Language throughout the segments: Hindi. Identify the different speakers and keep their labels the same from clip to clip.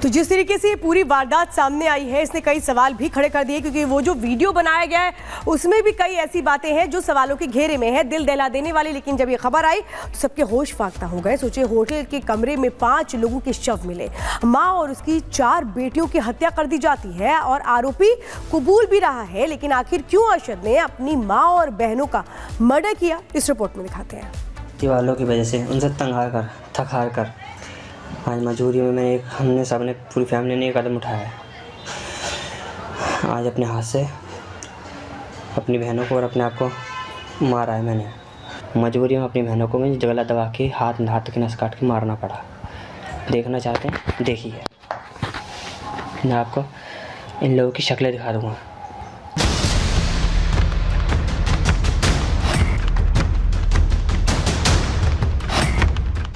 Speaker 1: तो जिस तरीके से ये पूरी वारदात सामने आई है, इसने कई सवाल भी खड़े कर दिए, क्योंकि वो जो वीडियो बनाया गया है उसमें भी कई ऐसी बातें हैं जो सवालों के घेरे में है, दिल दहला देने वाली। लेकिन जब ये खबर आई तो सबके होश फाख्ता हो गए। सोचिए, होटल के कमरे में 5 लोगों के शव मिले, माँ और उसकी 4 बेटियों की हत्या कर दी जाती है और आरोपी कबूल भी रहा है। लेकिन आखिर क्यों अरशद ने अपनी माँ और बहनों का मर्डर किया, इस रिपोर्ट में दिखाते हैं।
Speaker 2: वालों की वजह से उनसे तंग हार कर थक हार कर आज मजबूरी में हमने सबने पूरी फैमिली ने एक कदम उठाया है। आज अपने हाथ से अपनी बहनों को और अपने आप को मारा है मैंने। मजबूरी में अपनी बहनों को मैं गला दबा के हाथ की नस काट के मारना पड़ा। देखना चाहते हैं, देखिए, मैं आपको इन लोगों की शक्लें दिखा दूँगा।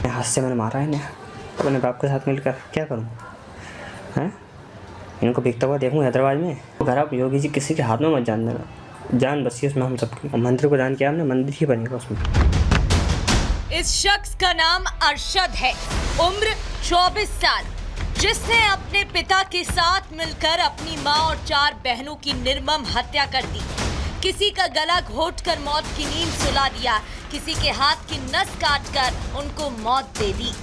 Speaker 2: हाथ से मैंने मारा है इन्हें, अपने बाप के साथ मिलकर क्या करूं? हैं? इनको बिकता हुआ देखूं हैदराबाद में। घर आप योगी जी किसी के हाथ में मत जान देना, जान बसी उसमें हम सबकी। मंदिर को दान किया हमने, मंदिर ही बनेगा उसमें।
Speaker 3: इस शख्स का नाम अरशद है, उम्र 24 साल, जिसने अपने पिता के साथ मिलकर अपनी मां और 4 बहनों की निर्मम हत्या कर दी। किसी का गला घोंटकर मौत की नींद सुला दिया, किसी के हाथ की नस काटकर उनको मौत दे दी।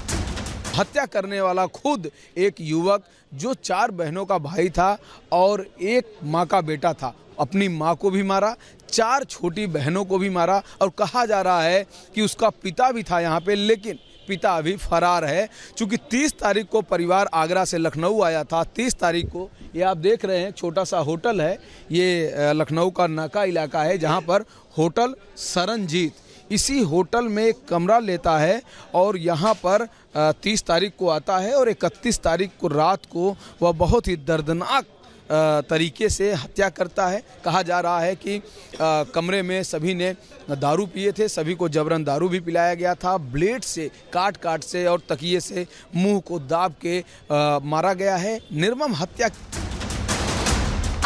Speaker 4: हत्या करने वाला खुद एक युवक जो 4 बहनों का भाई था और एक माँ का बेटा था। अपनी माँ को भी मारा, 4 छोटी बहनों को भी मारा और कहा जा रहा है कि उसका पिता भी था यहाँ पे, लेकिन पिता अभी फरार है। चूँकि 30 तारीख को परिवार आगरा से लखनऊ आया था। 30 तारीख को ये आप देख रहे हैं छोटा सा होटल है, ये लखनऊ का नाका इलाका है जहाँ पर होटल सरनजीत, इसी होटल में एक कमरा लेता है और यहाँ पर 30 तारीख को आता है और 31 तारीख को रात को वह बहुत ही दर्दनाक तरीके से हत्या करता है। कहा जा रहा है कि कमरे में सभी ने दारू पिए थे, सभी को जबरन दारू भी पिलाया गया था। ब्लेड से काट से और तकिए से मुंह को दाब के मारा गया है। निर्मम हत्या।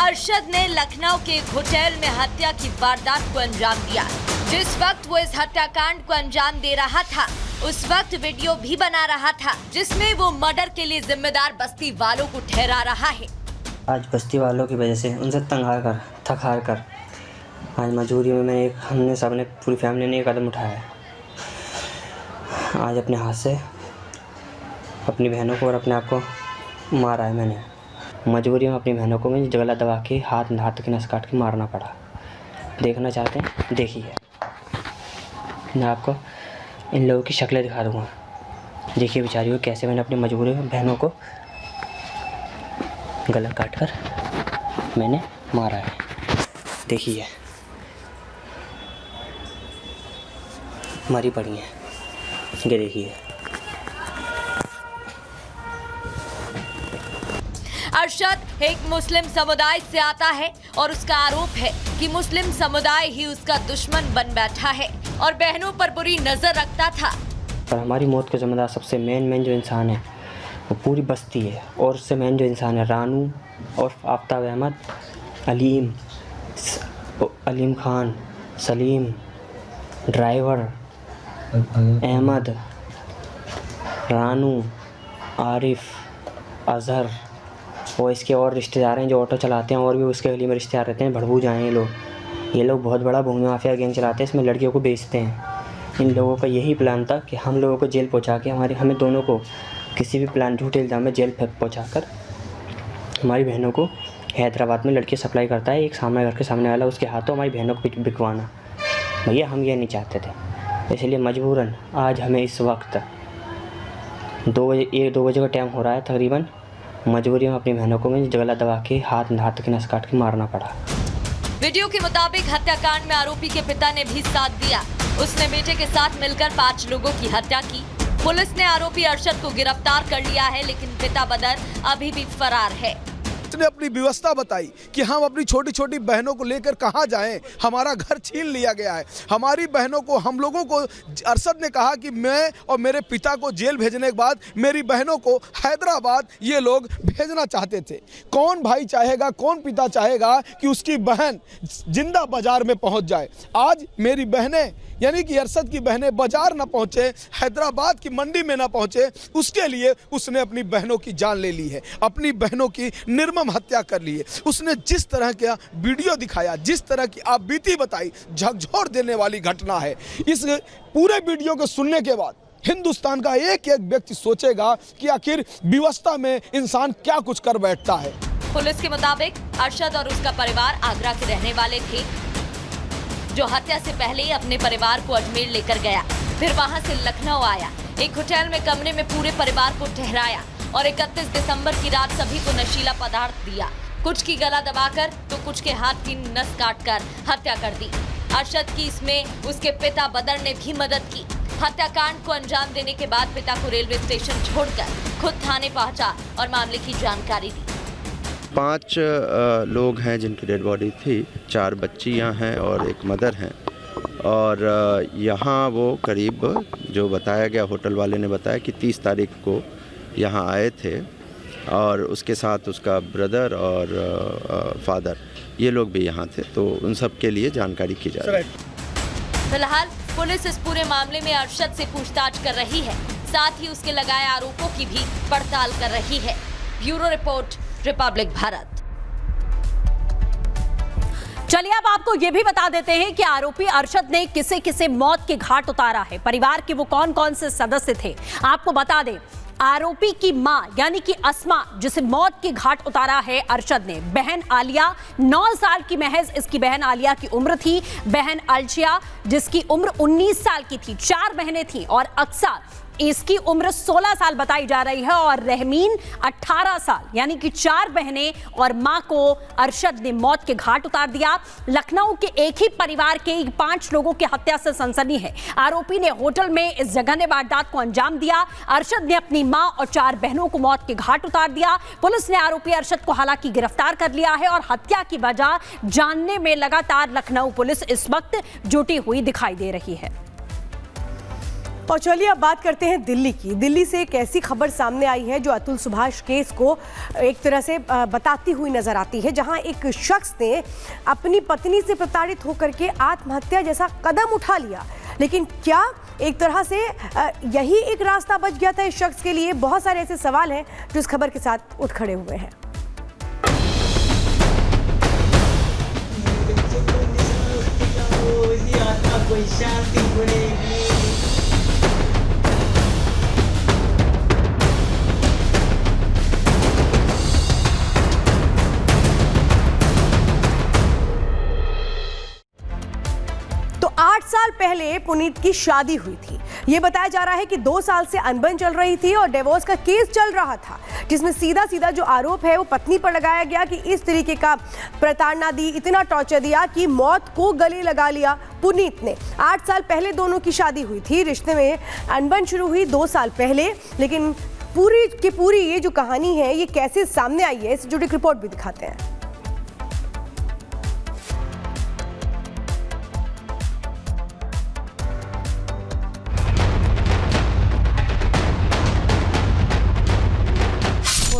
Speaker 3: अरशद ने लखनऊ के एक होटल में हत्या की वारदात को अंजाम दिया। जिस वक्त वो इस हत्याकांड को अंजाम दे रहा था, उस वक्त वीडियो भी बना रहा था, जिसमें वो मर्डर के लिए जिम्मेदार बस्ती वालों को ठहरा रहा है।
Speaker 2: आज बस्ती वालों की वजह से उनसे तंग हार कर थक हार कर आज मजबूरी में हमने सबने पूरी फैमिली ने एक कदम उठाया है। आज अपने हाथ से अपनी बहनों को और अपने आप को मारा है मैंने। मजबूरी में अपनी बहनों को मैं गला दबा के हाथ की नस काट के मारना पड़ा। देखना चाहते हैं, देखिए, मैं आपको इन लोगों की शक्लें दिखा दूँगा। देखिए बेचारी को कैसे मैंने अपनी मजबूरी में बहनों को गला काटकर मैंने मारा है। देखिए, मरी पड़ी है, ये देखिए।
Speaker 3: अरशद एक मुस्लिम समुदाय से आता है और उसका आरोप है कि मुस्लिम समुदाय ही उसका दुश्मन बन बैठा है और बहनों पर बुरी नजर रखता था।
Speaker 2: पर हमारी मौत का जिम्मेदार सबसे मेन जो इंसान है वो पूरी बस्ती है, और उससे मेन जो इंसान है रानू और आफ्ताब अहमद, अलीम खान, सलीम, ड्राइवर अहमद, रानू, आरिफ, अजहर और इसके और रिश्तेदार हैं जो ऑटो चलाते हैं, और भी उसके गली में रिश्तेदार रहते हैं। भड़बूजा हैं ये लोग बहुत बड़ा भूमि माफिया गैंग चलाते हैं, इसमें लड़कियों को बेचते हैं। इन लोगों का यही प्लान था कि हम लोगों को जेल पहुंचा के हमें दोनों को किसी भी प्लान झूठे इल्ज़ाम में जेल पहुंचाकर हमारी बहनों को हैदराबाद में लड़की सप्लाई करता है एक सामने घर के सामने वाला, उसके हाथों हमारी बहनों को बिकवाना। भैया हम ये नहीं चाहते थे, इसलिए मजबूरन आज हमें इस वक्त 2 बजे का टाइम हो रहा है तकरीबन, मजबूरी में अपनी बहनों को मैं गला दबा के हाथ की नस काट के मारना पड़ा।
Speaker 3: वीडियो के मुताबिक हत्याकांड में आरोपी के पिता ने भी साथ दिया। उसने बेटे के साथ मिलकर 5 लोगों की हत्या की। पुलिस ने आरोपी अरशद को गिरफ्तार कर लिया है, लेकिन पिता बदर अभी भी फरार है।
Speaker 4: उसने अपनी व्यवस्था बताई कि हम अपनी छोटी छोटी बहनों को लेकर कहाँ जाएं, हमारा घर छीन लिया गया है। हमारी बहनों को, हम लोगों को अरशद ने कहा कि मैं और मेरे पिता को जेल भेजने के बाद मेरी बहनों को हैदराबाद ये लोग भेजना चाहते थे। कौन भाई चाहेगा, कौन पिता चाहेगा कि उसकी बहन जिंदा बाजार में पहुंच जाए। आज मेरी बहनें यानी कि अरशद की बहनें बाजार ना पहुंचे, हैदराबाद की मंडी में ना पहुंचे, उसके लिए उसने अपनी बहनों की जान ले ली है, अपनी बहनों की निर्मम हत्या कर ली है। उसने जिस तरह का वीडियो दिखाया, जिस तरह की आप बीती बताई, झकझोर देने वाली घटना है। इस पूरे वीडियो को सुनने के बाद हिंदुस्तान का एक एक व्यक्ति सोचेगा कि आखिर व्यवस्था में इंसान क्या कुछ कर बैठता है।
Speaker 3: पुलिस के मुताबिक अरशद और उसका परिवार आगरा के रहने वाले थे, जो हत्या से पहले ही अपने परिवार को अजमेर लेकर गया, फिर वहां से लखनऊ आया, एक होटल में कमरे में पूरे परिवार को ठहराया और 31 दिसंबर की रात सभी को नशीला पदार्थ दिया। कुछ की गला दबाकर तो कुछ के हाथ की नस काटकर हत्या कर दी। अरशद की इसमें उसके पिता बदर ने भी मदद की। हत्याकांड को अंजाम देने के बाद पिता को रेलवे स्टेशन छोड़कर खुद थाने पहुंचा और मामले की जानकारी दी।
Speaker 5: 5 लोग हैं जिनकी डेड बॉडी थी, 4 बच्चियां हैं और एक मदर हैं। और यहाँ वो करीब जो बताया गया, होटल वाले ने बताया कि 30 तारीख को यहाँ आए थे और उसके साथ उसका ब्रदर और फादर, ये लोग भी यहाँ थे। तो उन सब के लिए जानकारी की जा रही है।
Speaker 3: फिलहाल पुलिस इस पूरे मामले में अरशद से पूछताछ कर रही है, साथ ही उसके लगाए आरोपों की भी पड़ताल कर रही है। Bureau report, Republic Bharat.
Speaker 6: चलिए अब आपको यह भी बता देते हैं कि आरोपी अरशद ने किसे किसे मौत के घाट उतारा है, परिवार के वो कौन कौन से सदस्य थे। आपको बता दें, आरोपी की मां यानी कि अस्मा, जिसे मौत के घाट उतारा है अरशद ने, बहन आलिया 9 साल की महज इसकी बहन आलिया की उम्र थी, बहन अलशिया जिसकी उम्र 19 साल की थी, 4 बहनें थी और अक्सा इसकी उम्र 16 साल बताई जा रही है और रहमीन 18 साल, यानी कि 4 बहनें और मां को अरशद ने मौत के घाट उतार दिया। लखनऊ के एक ही परिवार के 5 लोगों की हत्या से सनसनी है। आरोपी ने होटल में इस जघन्य वारदात को अंजाम दिया। अरशद ने अपनी मां और 4 बहनों को मौत के घाट उतार दिया। पुलिस ने आरोपी अरशद को हालांकि गिरफ्तार कर लिया है और हत्या की वजह जानने में लगातार लखनऊ पुलिस इस वक्त जुटी हुई दिखाई दे रही है।
Speaker 1: और चलिए अब बात करते हैं दिल्ली की। दिल्ली से एक ऐसी खबर सामने आई है जो अतुल सुभाष केस को एक तरह से बताती हुई नजर आती है, जहां एक शख्स ने अपनी पत्नी से प्रताड़ित होकर के आत्महत्या जैसा कदम उठा लिया। लेकिन क्या एक तरह से यही एक रास्ता बच गया था इस शख्स के लिए? बहुत सारे ऐसे सवाल हैं जो इस खबर के साथ उठ खड़े हुए हैं। तो 8 साल पहले पुनीत की शादी हुई थी। ये बताया जा रहा है कि 2 साल से अनबन चल रही थी और डिवोर्स का केस चल रहा था, जिसमें सीधा सीधा जो आरोप है वो पत्नी पर लगाया गया कि इस तरीके का प्रताड़ना दी, इतना टॉर्चर दिया कि मौत को गले लगा लिया पुनीत ने। 8 साल पहले दोनों की शादी हुई थी। रिश्ते में अनबन शुरू हुई 2 साल पहले, लेकिन पूरी की पूरी ये जो कहानी है ये कैसे सामने आई है, इससे जुड़ी एक रिपोर्ट भी दिखाते हैं।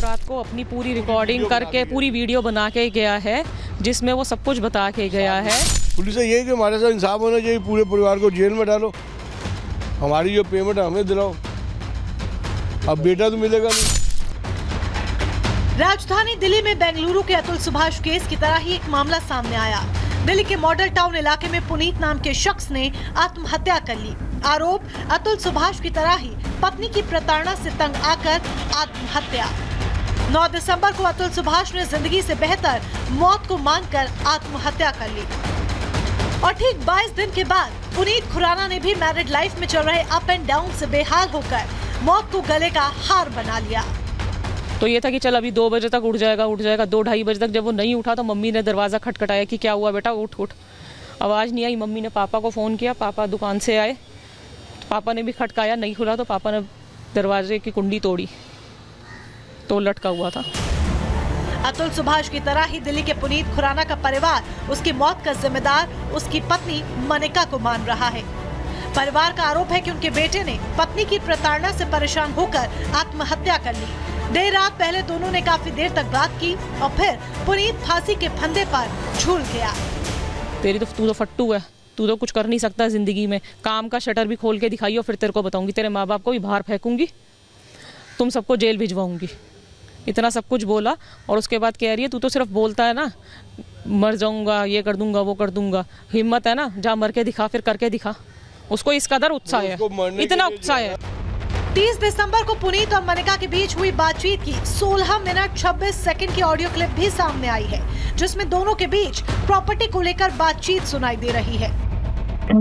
Speaker 7: रात को अपनी पूरी रिकॉर्डिंग करके पूरी वीडियो बना के गया है, जिसमें वो सब कुछ बता के गया है।
Speaker 8: पुलिस से यही कि हमारे साथ इंसाफ होना चाहिए, पूरे परिवार को जेल में डालो, हमारी जो पेमेंट हमें दिलाओ, अब बेटा तो मिलेगा नहीं।
Speaker 9: राजधानी दिल्ली में बेंगलुरु के अतुल सुभाष केस की तरह ही एक मामला सामने आया। दिल्ली के मॉडल टाउन इलाके में पुनीत नाम के शख्स ने आत्महत्या कर ली। आरोप अतुल सुभाष की तरह ही पत्नी की प्रताड़ना से तंग आकर आत्महत्या। 9 दिसंबर को अतुल सुभाष ने जिंदगी से बेहतर मौत को मानकर आत्महत्या कर ली और ठीक 22 दिन के बाद पुनीत खुराना ने भी मैरिड लाइफ में चल रहे अप एंड डाउन से बेहाल होकर मौत को गले का हार बना लिया।
Speaker 7: तो ये था कि चल अभी 2 बजे तक उठ जाएगा। 2-2:30 बजे तक जब वो नहीं उठा तो मम्मी ने दरवाज़ा खटखटाया कि क्या हुआ बेटा, उठ। आवाज़ नहीं आई। मम्मी ने पापा को फ़ोन किया, पापा दुकान से आए, पापा ने भी खटकाया, नहीं खुला तो पापा ने दरवाजे की कुंडी तोड़ी तो लटका हुआ था।
Speaker 9: अतुल सुभाष की तरह ही दिल्ली के पुनीत खुराना का परिवार उसकी मौत का जिम्मेदार उसकी पत्नी मनिका को मान रहा है। परिवार का आरोप है कि उनके बेटे ने पत्नी की प्रताड़ना से परेशान होकर आत्महत्या कर ली। देर रात पहले दोनों ने काफी देर तक बात की और फिर पुनीत फांसी के फंदे पर झूल गया।
Speaker 7: तू तो फट्टू है, तू तो कुछ कर नहीं सकता जिंदगी में। काम का शटर भी खोल के दिखाइयो, फिर तेरे को बताऊंगी। तेरे माँ बाप को भी बाहर फेंकूंगी, तुम सबको जेल भिजवाऊंगी। इतना सब कुछ बोला और उसके बाद कह रही है तू तो सिर्फ बोलता है ना, मर जाऊंगा, ये कर दूंगा, वो कर दूंगा। हिम्मत है ना, जा मर के दिखा, फिर करके दिखा। उसको इस कदर उत्साह है, इतना उत्साह है।
Speaker 9: 30 दिसंबर को पुनीत और मनिका के बीच हुई बातचीत की 16 मिनट 26 सेकंड की ऑडियो क्लिप भी सामने आई है, जिसमें दोनों के बीच प्रॉपर्टी को लेकर बातचीत सुनाई दे रही है।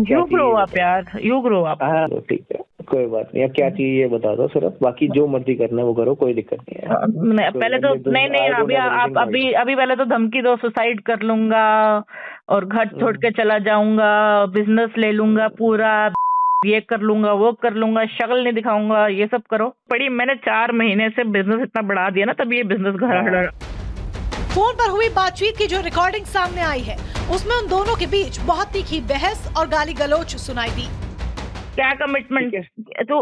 Speaker 10: यू ग्रो अप यार, यू ग्रो अप।
Speaker 2: हाँ ठीक है, कोई बात नहीं। अब क्या चाहिए ये बता दो सिर्फ, बाकी जो मर्जी करना है वो करो, कोई दिक्कत नहीं है।
Speaker 10: पहले तो नहीं, अभी पहले तो धमकी दो, सुसाइड कर लूंगा और घर छोड़ के चला जाऊंगा, बिजनेस ले लूंगा पूरा, ये कर लूंगा, वो कर लूंगा, शक्ल नहीं दिखाऊंगा, ये सब करो। पड़ी मैंने 4 महीने से बिजनेस इतना बढ़ा दिया ना, तब ये बिजनेस घर।
Speaker 9: फोन पर हुई बातचीत की जो रिकॉर्डिंग सामने आई है, उसमें उन दोनों के बीच बहुत तीखी बहस और गाली गलौच सुनाई दी।
Speaker 10: क्या कमिटमेंट तू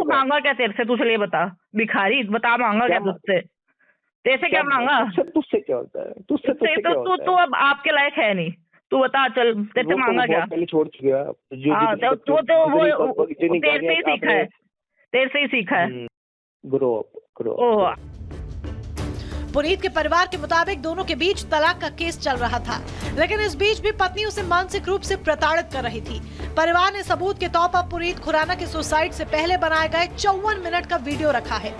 Speaker 10: मांगा क्या तेरे से? तू चलिए बता, भिखारी बता, मांगा क्या तुझसे? तेरे क्या मांगा?
Speaker 2: तुझसे क्या होता है? तुझसे
Speaker 10: तू अब आपके लायक है नहीं, तू बता, चल तेरे से मांगा क्या?
Speaker 2: पहले छोड़ चुका।
Speaker 10: वो तेरे से ही सीखा है, तेरे से ही सीखा है।
Speaker 2: Grow up.
Speaker 9: पुनीत के परिवार के मुताबिक दोनों के बीच तलाक का केस चल रहा था, लेकिन इस बीच भी पत्नी उसे मानसिक रूप से प्रताड़ित कर रही थी। परिवार ने सबूत के तौर पर पुनीत खुराना के सुसाइड से पहले बनाए गए 54 मिनट का वीडियो रखा है।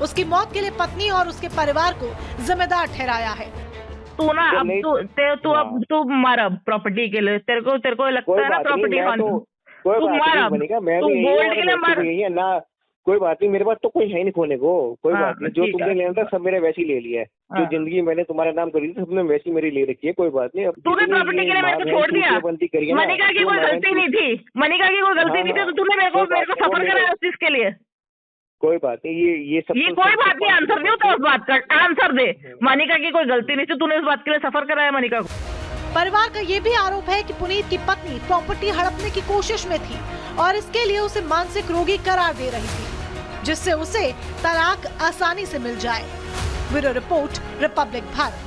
Speaker 9: उसकी मौत के लिए पत्नी और उसके परिवार को जिम्मेदार ठहराया है।
Speaker 10: तू ना अब तू मारा प्रॉपर्टी के लिए, तेरे को लगता है ना प्रॉपर्टी तू मारा, तू गोल्ड के लिए मार।
Speaker 2: कोई बात नहीं, मेरे पास तो कोई है नहीं खोने को। कोई बात नहीं, जो तुमने लेना था सब मेरे वैसे ही ले लिया है। जो जिंदगी मैंने तुम्हारे नाम करी थी सबने वैसी मेरी ले रखी है। कोई बात नहीं।
Speaker 10: तूने प्रॉपर्टी के लिए मेरे को छोड़ दिया। मनिका की कोई गलती नहीं थी, मनिका की कोई गलती नहीं थी, तो तूने मेरे को सफर कराया उस चीज के लिए।
Speaker 2: कोई बात नहीं, ये सब
Speaker 10: कोई बात नहीं। आंसर दे तो उस बात का, आंसर दे। मनिका की कोई गलती नहीं थी, तूने उस बात के लिए सफर कराया मनिका को।
Speaker 9: परिवार का ये भी आरोप है कि पुनीत की पत्नी प्रॉपर्टी हड़पने की कोशिश में थी और इसके लिए उसे मानसिक रोगी करार दे रही थी, जिससे उसे तलाक आसानी से मिल जाए। Bureau report, Republic Bharat.